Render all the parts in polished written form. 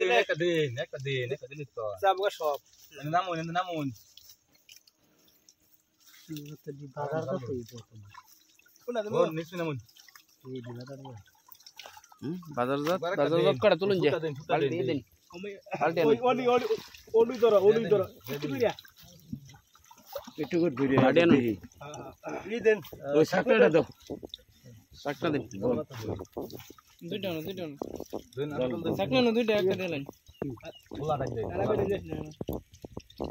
একটা দিন তো যাবো সব নামুন বাজার কত কোনা দেব নিচে নামুন এই বাজার বাজার করে তুলুন যে পাল্টি দিন ওই ধরা একটু কইরা একটু করে ধরে হাডিয়া নই ই দেন ওই সাকটা দাও সাকটা দিন দুইটা না দিন সাকনা না দুইটা একটা দিলেন খোলা ডাক দে আলা করে দে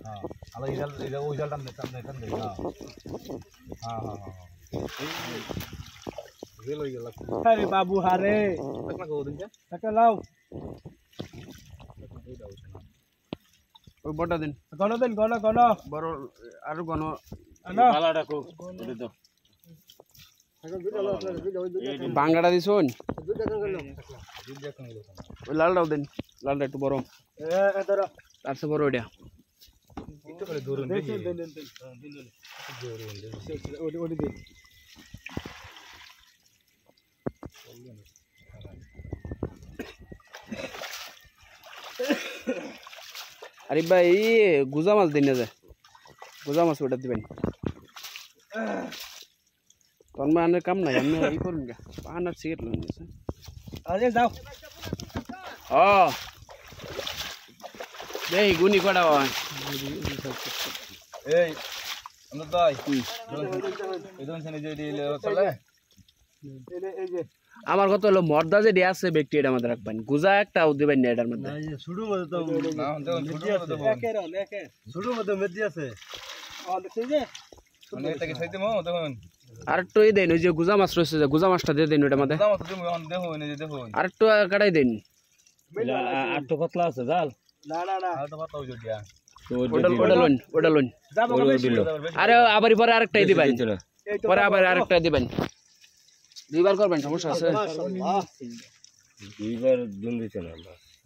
হ্যাঁ আলা ইজাল ওই জালটা টান দে হ্যাঁ রেল হই গেল আরে বাবু হারে টাকা কো দিন টাকা লাও ওই বড়টা দিন গণ দেন গণ বড় আর গণ না বালাটা কো ওরে দাও বাঙ্গাটা দিছুন ওই লালটাও দেন লালটা একটু বড় এ ধরো তার চেয়ে বড় ওইটা একটু করে দূর দেন ওডি দে আরে ভাই গুজা মাছ দিন না যায় গুজা মাছ ওটা দিবেন তখন আনের কাম নাই আমি এই করুন গা পাহাড় সিগারেট লোন দিয়েছে আরে যাও ও দেই গুনি কটা হয় এই আমরা তাই এদন সনে যে দিলে চলে এই যে আমার কত হলো মর্দা যে ডে আছে ব্যক্তি এটা আমাদের রাখবেন গুজা একটা দিবেন না এটার মধ্যে শুরু মধ্যে তো না দেখুন শুরু মধ্যে মেদি আছে ও দেখছেন যে মানে এটাকে সাইতে মো দেখুন আর একটু এই দেন ওই যে গুজা মাছ রয়েছে যে গুজা মাছটা দিয়ে দেন ওটার মধ্যে দাম তো তুমি দেখুন এই যে দেখুন আর একটু কাটাই দেন আর তো পাতলা আছে জাল না আর তো পাতা হইছে দিয়া ওটা লোন যাবো আরে আবার পরে আরেকটাই দিবেন পরে আবার আরেকটাই দিবেন দুইবার করবেন সমস্যা আছে দুইবার দুন দিতে না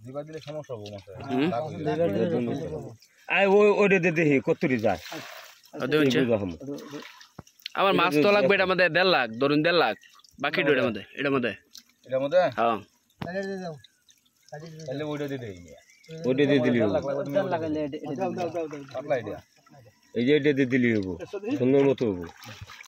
দিবা দিলে সমস্যা হবে মাছে আই ওইটা দে দেখি কতরি যায় আমার মাছ তো লাগবে এটার মধ্যে 1.5 লাখ ধরুন 1.5 লাখ বাকি এটার মধ্যে হ্যাঁ তাহলে ওইটা দিয়ে দেই ওইটা দিয়ে দিলি পাতলা আইডিয়া এই যে এটা দিয়ে দিলি হবো সুন্দর মতো হবো